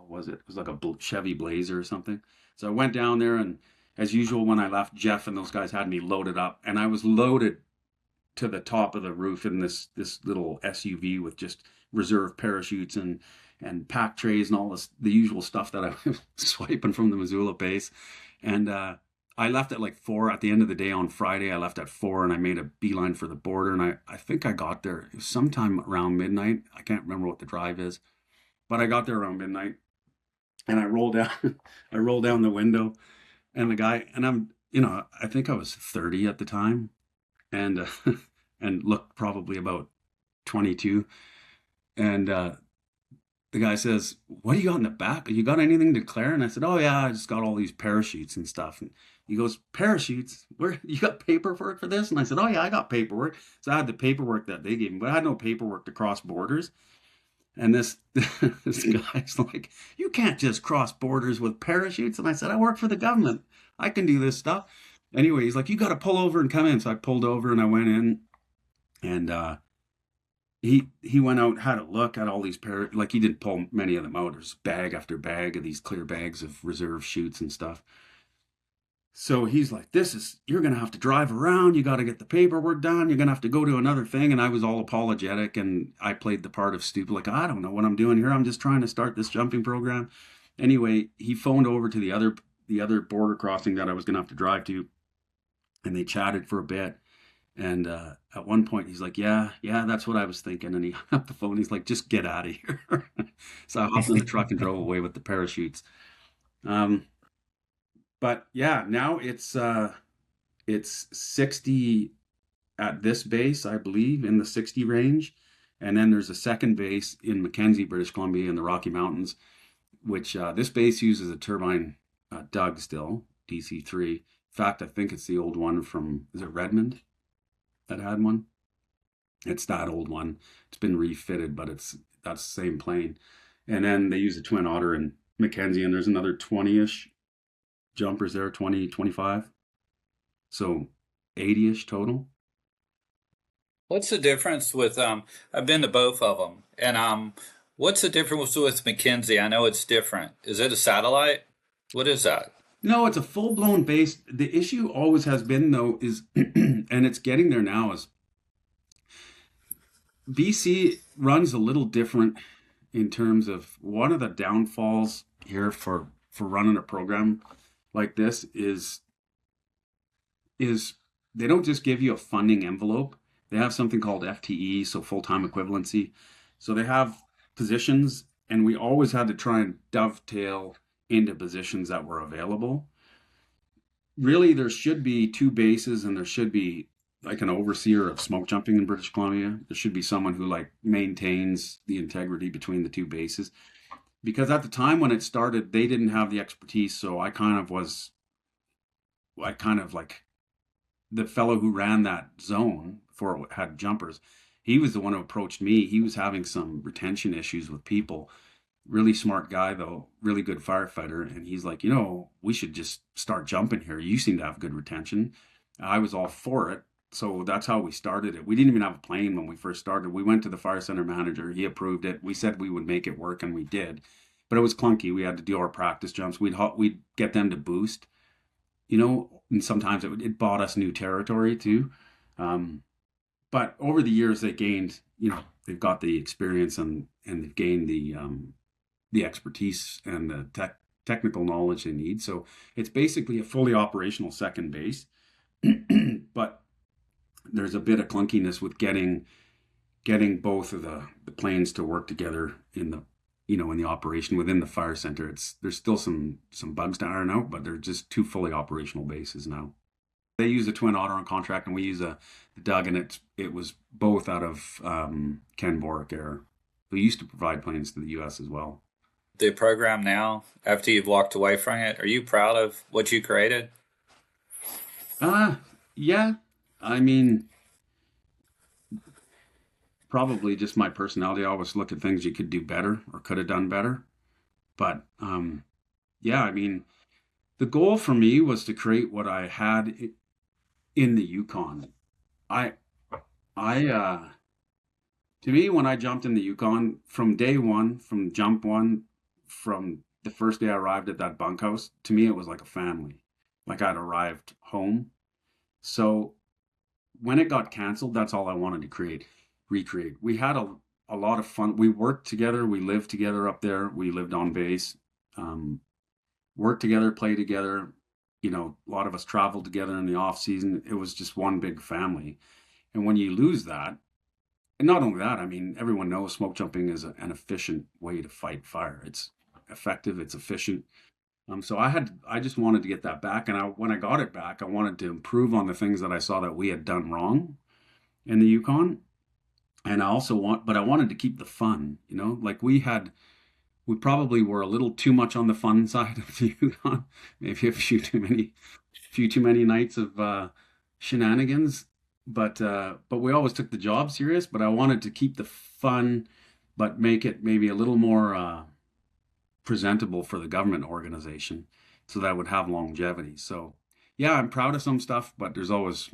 S3: was it? It was like a Chevy Blazer or something. So I went down there, and as usual, when I left, Jeff and those guys had me loaded up, and I was loaded to the top of the roof in this little SUV with just reserve parachutes and pack trays and all the usual stuff that I was swiping from the Missoula base. And I left at like 4 at the end of the day on Friday. I left at 4 and I made a beeline for the border. And I think I got there sometime around midnight. I can't remember what the drive is, but I got there around midnight, and I rolled down, I rolled down the window, and the guy, and I think I was 30 at the time, and and looked probably about 22. And the guy says, "What do you got in the back? You got anything to declare?" And I said, "Oh yeah, I just got all these parachutes and stuff." And he goes, "Parachutes? Where you got paperwork for this?" And I said, "Oh yeah, I got paperwork." So I had the paperwork that they gave me, but I had no paperwork to cross borders. And this this guy's like, "You can't just cross borders with parachutes." And I said, "I work for the government. I can do this stuff." Anyway, he's like, "You got to pull over and come in." So I pulled over and I went in, and he went out, had a look at all these like he didn't pull many of them out. There's bag after bag of these clear bags of reserve shoots and stuff. So he's like, you're going to have to drive around. You got to get the paperwork done. You're going to have to go to another thing. And I was all apologetic. And I played the part of stupid, like, I don't know what I'm doing here. I'm just trying to start this jumping program. Anyway, he phoned over to the other border crossing that I was going to have to drive to. And they chatted for a bit. And at one point, he's like, yeah, that's what I was thinking. And he hung up the phone. He's like, "Just get out of here." So I hopped in the truck and drove away with the parachutes. But yeah, now it's 60 at this base, I believe, in the 60 range. And then there's a second base in Mackenzie, British Columbia, in the Rocky Mountains, which this base uses a turbine Doug still, DC-3. In fact, I think it's the old one from, is it Redmond that had one? It's that old one. It's been refitted, but that's the same plane. And then they use a Twin Otter in Mackenzie, and there's another 20-ish jumpers there, 20, 25. So 80-ish total.
S1: What's the difference with I've been to both of them, and what's the difference with Mackenzie? I know it's different. Is it a satellite? What is that?
S3: No, it's a full-blown base. The issue always has been, though, is, and it's getting there now, is BC runs a little different in terms of one of the downfalls here for running a program like this is they don't just give you a funding envelope. They have something called FTE, so full-time equivalency. So they have positions, and we always had to try and dovetail into positions that were available. Really, there should be 2 bases, and there should be like an overseer of smoke jumping in British Columbia. There should be someone who like maintains the integrity between the 2 bases. Because at the time when it started, they didn't have the expertise. So I kind of like the fellow who ran that zone before it had jumpers. He was the one who approached me. He was having some retention issues with people. Really smart guy, though, really good firefighter. And he's like, we should just start jumping here. You seem to have good retention. I was all for it. So that's how we started it. We didn't even have a plane when we first started. We went to the fire center manager. He approved it. We said we would make it work, and we did. But it was clunky. We had to do our practice jumps. We'd get them to boost, and sometimes it bought us new territory too. But over the years, they gained, they've got the experience and they've gained the expertise and the technical knowledge they need. So it's basically a fully operational second base. But there's a bit of clunkiness with getting both of the planes to work together in the operation within the fire center. There's still some bugs to iron out, but they're just 2 fully operational bases now. They use a Twin Otter on contract, and we use the Doug, and it was both out of Ken Borick era, who used to provide planes to the U.S. as well.
S1: the program now after you've walked away from it? Are you proud of what you created?
S3: Uh, yeah. I mean, probably just my personality. I always look at things you could do better or could have done better. But yeah, I mean, the goal for me was to create what I had in the Yukon. I, I, to me, when I jumped in the Yukon from day one, from jump one, from the first day I arrived at that bunkhouse, to me, it was like a family. Like I'd arrived home. So when it got canceled, that's all I wanted to recreate. We had a lot of fun. We worked together. We lived together up there. We lived on base, um, worked together, played together. You know, a lot of us traveled together in the off season. It was just one big family. And when you lose that, and not only that, I mean, everyone knows smoke jumping is an efficient way to fight fire. It's effective. It's efficient. So I just wanted to get that back. And when I got it back, I wanted to improve on the things that I saw that we had done wrong in the Yukon. And but I wanted to keep the fun, you know, like we probably were a little too much on the fun side of the Yukon. Maybe few too many nights of shenanigans. But we always took the job serious. But I wanted to keep the fun, but make it maybe a little more presentable for the government organization, so that would have longevity. So yeah, I'm proud of some stuff, but there's always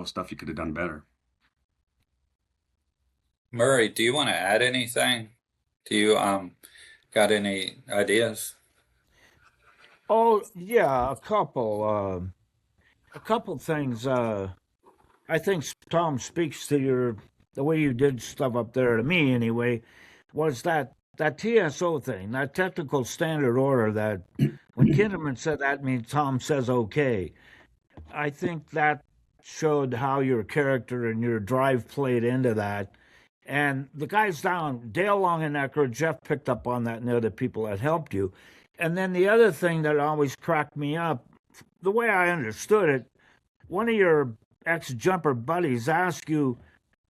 S3: stuff you could have done better.
S1: Murray, do you want to add anything? Do you got any ideas?
S2: Oh yeah, a couple things. I think Tom speaks to the way you did stuff up there to me anyway. Was that TSO thing, that technical standard order? That when Kinderman said that means Tom says okay. I think that showed how your character and your drive played into that. And the guys down, Dale Longenecker, Jeff picked up on that, and the other people that helped you. And then the other thing that always cracked me up, the way I understood it, one of your ex-jumper buddies asked you,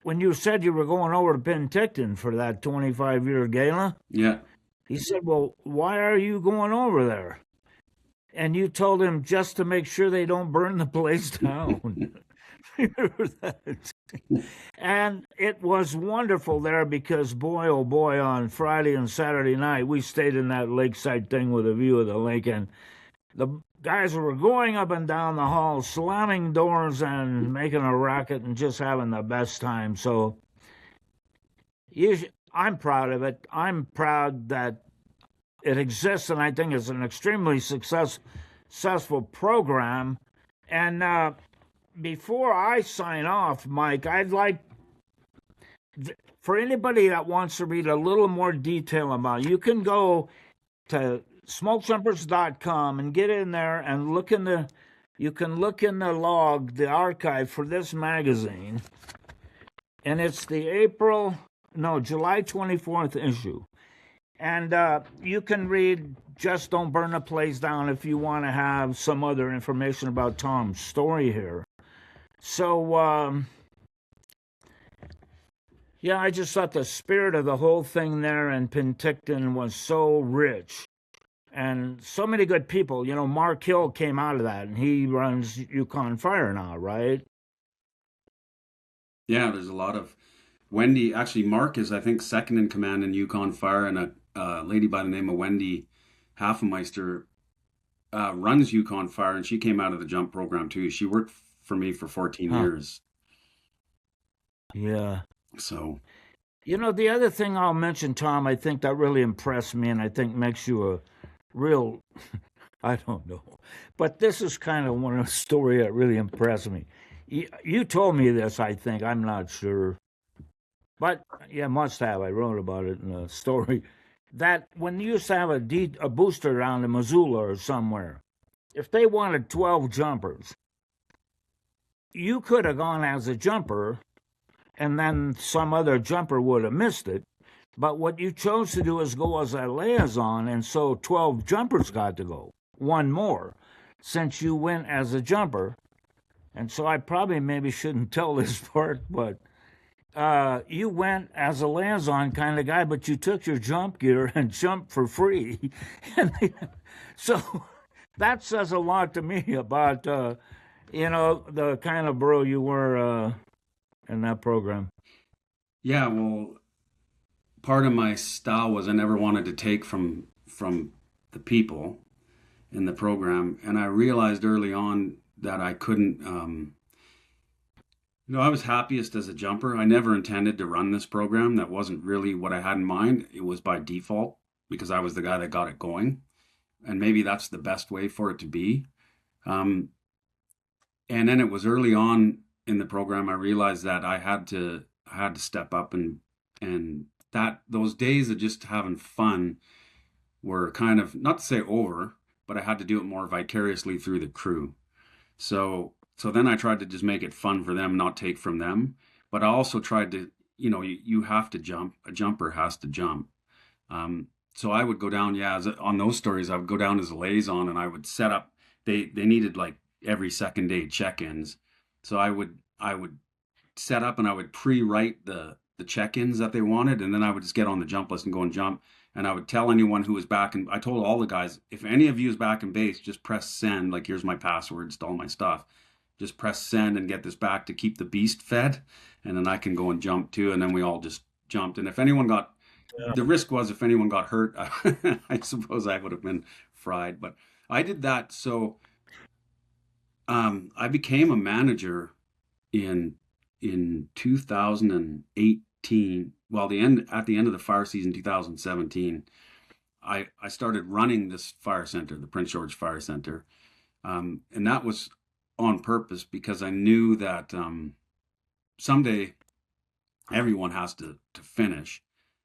S2: when you said you were going over to Penticton for that 25-year gala,
S3: Yeah.
S2: he said, well, why are you going over there? And you told him just to make sure they don't burn the place down. And it was wonderful there because, boy, oh boy, on Friday and Saturday night, we stayed in that lakeside thing with a view of the lake, and the guys were going up and down the hall, slamming doors and making a racket and just having the best time. So I'm proud of it. I'm proud that it exists, and I think it's an extremely successful program. And before I sign off, Mike, I'd like for anybody that wants to read a little more detail about it, you can go to smokejumpers.com and get in there and you can look in the log, the archive for this magazine, and it's the July 24th issue. And you can read Just Don't Burn the Place Down if you want to have some other information about Tom's story here. So, yeah, I just thought the spirit of the whole thing there in Penticton was so rich. And so many good people. You know, Mark Hill came out of that, and he runs Yukon Fire now, right?
S3: Yeah, there's a lot of Wendy. Actually, Mark is, I think, second in command in Yukon Fire, and a lady by the name of Wendy Hafenmeister runs Yukon Fire, and she came out of the jump program too. She worked for me for 14 years.
S2: Yeah.
S3: So,
S2: you know, the other thing I'll mention, Tom, I think that really impressed me, and I think makes you a real, I don't know, but this is kind of one of the story that really impressed me. You told me this, I think, I'm not sure, but yeah, must have. I wrote about it in a story. That when you used to have a booster down in Missoula or somewhere, if they wanted 12 jumpers, you could have gone as a jumper, and then some other jumper would have missed it. But what you chose to do is go as a liaison, and so 12 jumpers got to go, one more, since you went as a jumper. And so I probably maybe shouldn't tell this part, but you went as a liaison kind of guy, but you took your jump gear and jumped for free. And so that says a lot to me about, the kind of bro you were in that program.
S3: Yeah, well, part of my style was I never wanted to take from the people in the program, and I realized early on that I couldn't. I was happiest as a jumper. I never intended to run this program. That wasn't really what I had in mind. It was by default because I was the guy that got it going, and maybe that's the best way for it to be. Um, and then it was early on in the program I realized that I had to step up, and that those days of just having fun were kind of, not to say over, but I had to do it more vicariously through the crew. So then I tried to just make it fun for them, not take from them. But I also tried to, you have to jump. A jumper has to jump. So I would go down, yeah, on those stories, I would go down as a liaison and I would set up. They needed like every second day check-ins, so I would set up and I would pre-write the check-ins that they wanted, and then I would just get on the jump list and go and jump. And I would tell anyone who was back, and I told all the guys, if any of you is back in base, just press send. Like, here's my passwords to all my stuff. Just press send and get this back to keep the beast fed, and then I can go and jump too. And then we all just jumped. And if anyone got, the risk was if anyone got hurt, I suppose I would have been fried. But I did that. So I became a manager in 2018. Well, at the end of the fire season 2017, I started running this fire center, the Prince George Fire Center, and that was on purpose because I knew that someday everyone has to finish,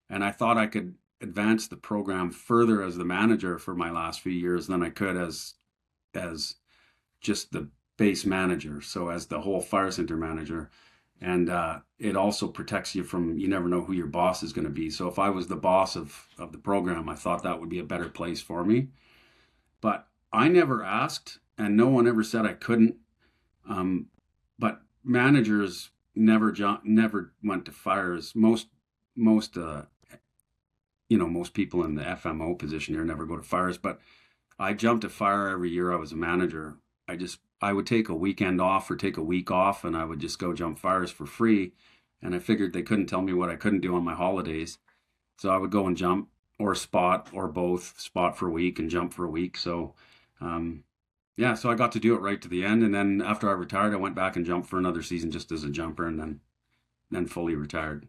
S3: and I thought I could advance the program further as the manager for my last few years than I could as just the base manager. So as the whole fire center manager. And it also protects you from, you never know who your boss is going to be. So if I was the boss of the program, I thought that would be a better place for me. But I never asked, and no one ever said I couldn't. But managers never went to fires. Most people in the FMO position here never go to fires. But I jumped a fire every year I was a manager. I would take a weekend off or take a week off, and I would just go jump fires for free. And I figured they couldn't tell me what I couldn't do on my holidays. So I would go and jump or spot or both, spot for a week and jump for a week. So, yeah, so I got to do it right to the end. And then after I retired, I went back and jumped for another season just as a jumper, and then fully retired.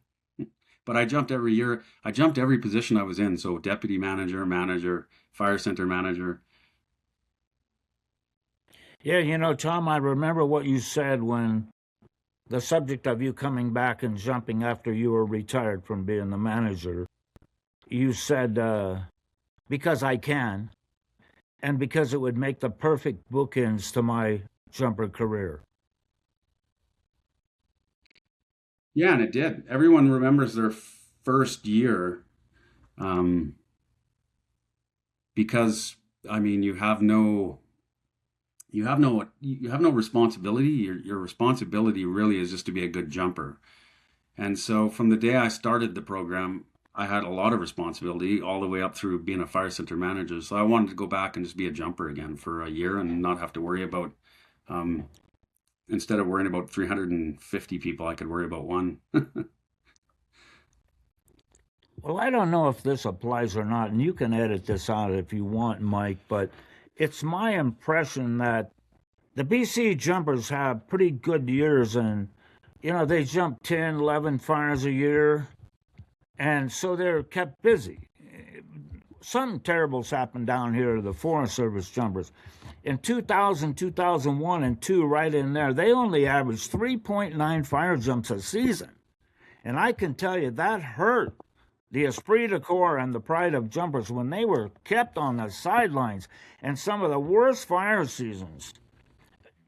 S3: But I jumped every year. I jumped every position I was in. So deputy manager, fire center manager.
S2: Yeah, Tom, I remember what you said when the subject of you coming back and jumping after you were retired from being the manager. You said, because I can, and because it would make the perfect bookends to my jumper career.
S3: Yeah, and it did. Everyone remembers their first year, because I mean, you have no responsibility. Your responsibility really is just to be a good jumper. And so from the day I started the program, I had a lot of responsibility all the way up through being a fire center manager. So I wanted to go back and just be a jumper again for a year and not have to worry about, um, instead of worrying about 350 people, I could worry about one.
S2: Well, I don't know if this applies or not, and you can edit this out if you want, Mike, but it's my impression that the BC jumpers have pretty good years, and, they jump 10, 11 fires a year, and so they're kept busy. Something terrible's happened down here to the Forest Service jumpers. In 2000, 2001, and 2, right in there, they only averaged 3.9 fire jumps a season. And I can tell you that hurt the esprit de corps and the pride of jumpers when they were kept on the sidelines. And some of the worst fire seasons,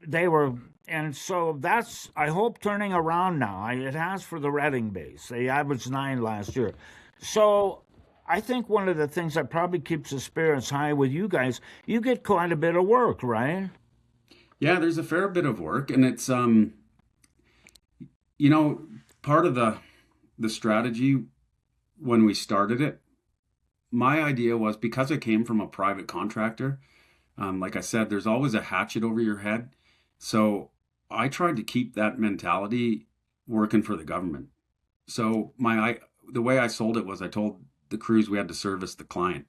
S2: they were. And so that's, I hope, turning around now. It has for the Reading base. They averaged 9 last year. So I think one of the things that probably keeps the spirits high with you guys, you get quite a bit of work, right?
S3: Yeah, there's a fair bit of work, and it's you know part of the strategy when we started it. My idea was, because I came from a private contractor, like I said, there's always a hatchet over your head. So I tried to keep that mentality working for the government. So the way I sold it was, I told the crews we had to service the client.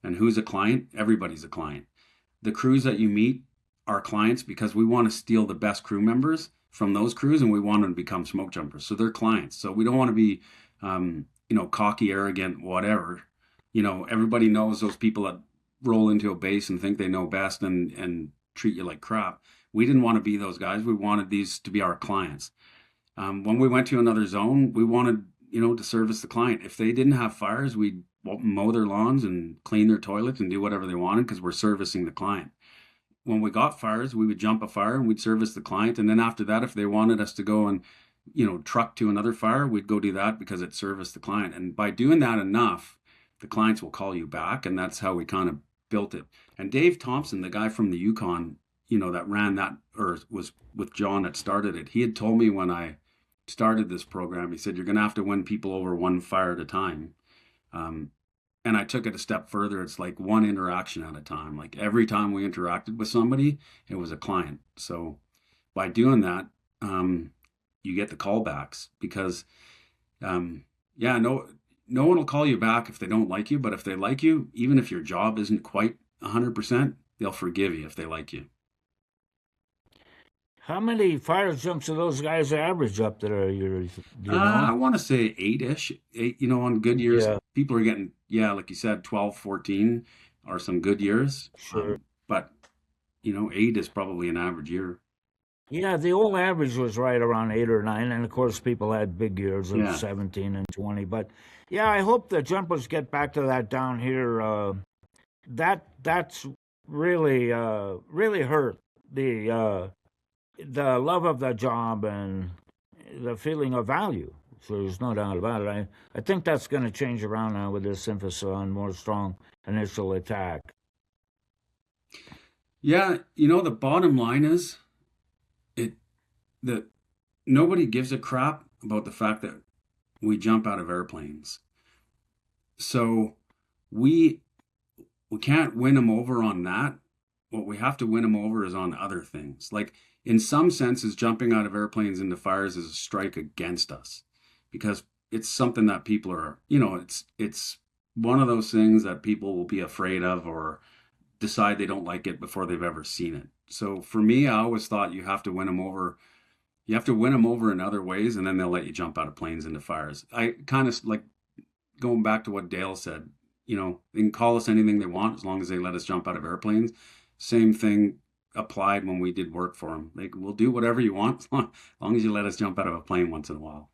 S3: And who's a client? Everybody's a client. The crews that you meet are clients because we want to steal the best crew members from those crews, and we want them to become smoke jumpers. So they're clients. So we don't want to be, cocky, arrogant, whatever. Everybody knows those people that roll into a base and think they know best and treat you like crap. We didn't want to be those guys. We wanted these to be our clients. When we went to another zone, we wanted, to service the client. If they didn't have fires, we'd mow their lawns and clean their toilets and do whatever they wanted because we're servicing the client. When we got fires, we would jump a fire and we'd service the client. And then after that, if they wanted us to go and, truck to another fire, we'd go do that because it serviced the client. And by doing that enough, the clients will call you back. And that's how we kind of built it. And Dave Thompson, the guy from the Yukon, that ran that, or was with John that started it, he had told me when I started this program, he said, you're going to have to win people over one fire at a time. And I took it a step further. It's like one interaction at a time. Like every time we interacted with somebody, it was a client. So by doing that, you get the callbacks because, no one will call you back if they don't like you. But if they like you, even if your job isn't quite 100%, they'll forgive you if they like you.
S2: How many fire jumps do those guys average up there?
S3: I want to say 8-ish. 8, on good years,
S2: Yeah.
S3: people are getting, like you said, 12, 14 are some good years.
S2: Sure.
S3: But, 8 is probably an average year.
S2: Yeah, the old average was right around 8 or 9, and of course people had big years of 17 and 20. But yeah, I hope the jumpers get back to that down here. That's really really hurt the love of the job and the feeling of value. So there's no doubt about it. I think that's going to change around now with this emphasis on more strong initial attack.
S3: Yeah, the bottom line is that nobody gives a crap about the fact that we jump out of airplanes. So we can't win them over on that. What we have to win them over is on other things. Like, in some senses, jumping out of airplanes into fires is a strike against us because it's something that people are, it's one of those things that people will be afraid of or decide they don't like it before they've ever seen it. So for me, I always thought you have to win them over. You have to win them over in other ways, and then they'll let you jump out of planes into fires. I kind of like going back to what Dale said, they can call us anything they want as long as they let us jump out of airplanes. Same thing applied when we did work for them. Like, we'll do whatever you want as long as you let us jump out of a plane once in a while.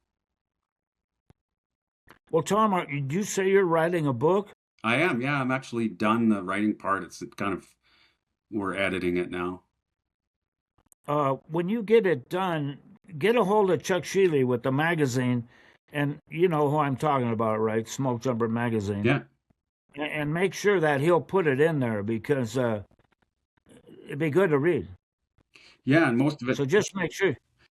S2: Well, Tom, did you say you're writing a book?
S3: I am, yeah. I'm actually done the writing part. It's kind of, we're editing it now.
S2: When you get it done, get a hold of Chuck Shealy with the magazine, and you know who I'm talking about, right? Smokejumper magazine.
S3: Yeah.
S2: And make sure that he'll put it in there because it'd be good to read.
S3: Yeah, and most of it.
S2: So just make sure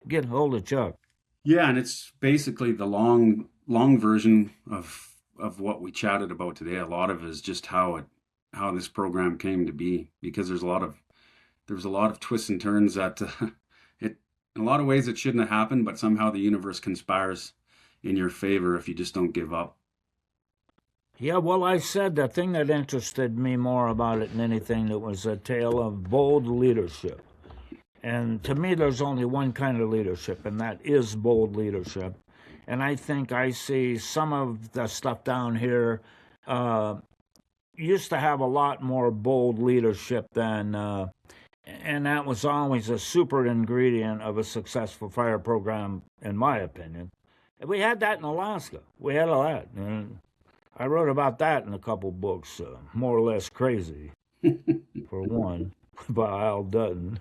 S2: get a hold of Chuck.
S3: Yeah, and it's basically the long version of what we chatted about today. A lot of it is just how this program came to be, because there's a lot of twists and turns that in a lot of ways it shouldn't have happened, but somehow the universe conspires in your favor if you just don't give up.
S2: Yeah, well, I said the thing that interested me more about it than anything, it was a tale of bold leadership. And to me, there's only one kind of leadership, and that is bold leadership. And I think I see some of the stuff down here used to have a lot more bold leadership than, and that was always a super ingredient of a successful fire program, in my opinion. And we had that in Alaska. We had all that. And I wrote about that in a couple books, more or less crazy, for one, by Al Dutton.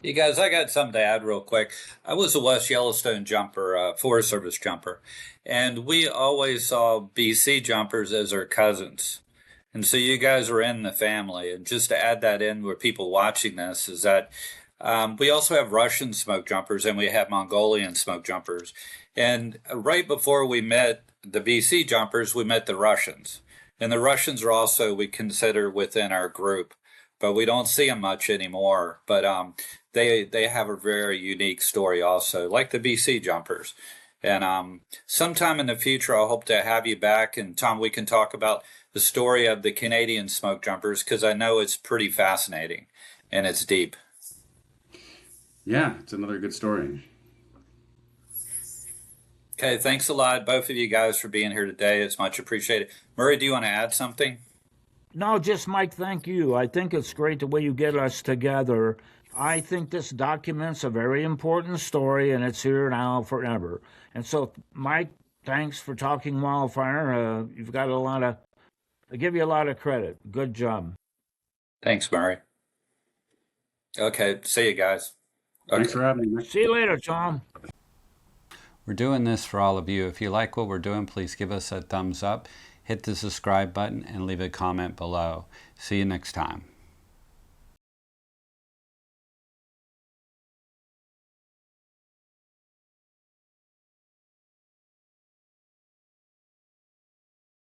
S1: You guys, I got something to add real quick. I was a West Yellowstone jumper, Forest Service jumper, and we always saw BC jumpers as our cousins. And so you guys are in the family. And just to add that in with people watching this is that We also have Russian smoke jumpers and we have Mongolian smoke jumpers. And right before we met the BC jumpers, we met the Russians. And the Russians are also, we consider within our group, but we don't see them much anymore. But they have a very unique story also, like the BC jumpers. And sometime in the future, I hope to have you back. And Tom, we can talk about the story of the Canadian smoke jumpers because I know it's pretty fascinating and it's deep.
S3: Yeah, it's another good story.
S1: Okay, thanks a lot, both of you guys, for being here today. It's much appreciated. Murray, do you want to add something?
S2: No, just Mike, thank you. I think it's great the way you get us together. I think this documents a very important story, and it's here now forever. And so, Mike, thanks for talking wildfire. You've got a lot of, I give you a lot of credit. Good job.
S1: Thanks, Murray. Okay, see you guys.
S3: Thanks
S1: Okay.
S3: for having me.
S2: See you later, Tom.
S4: We're doing this for all of you. If you like what we're doing, please give us a thumbs up, hit the subscribe button, and leave a comment below. See you next time.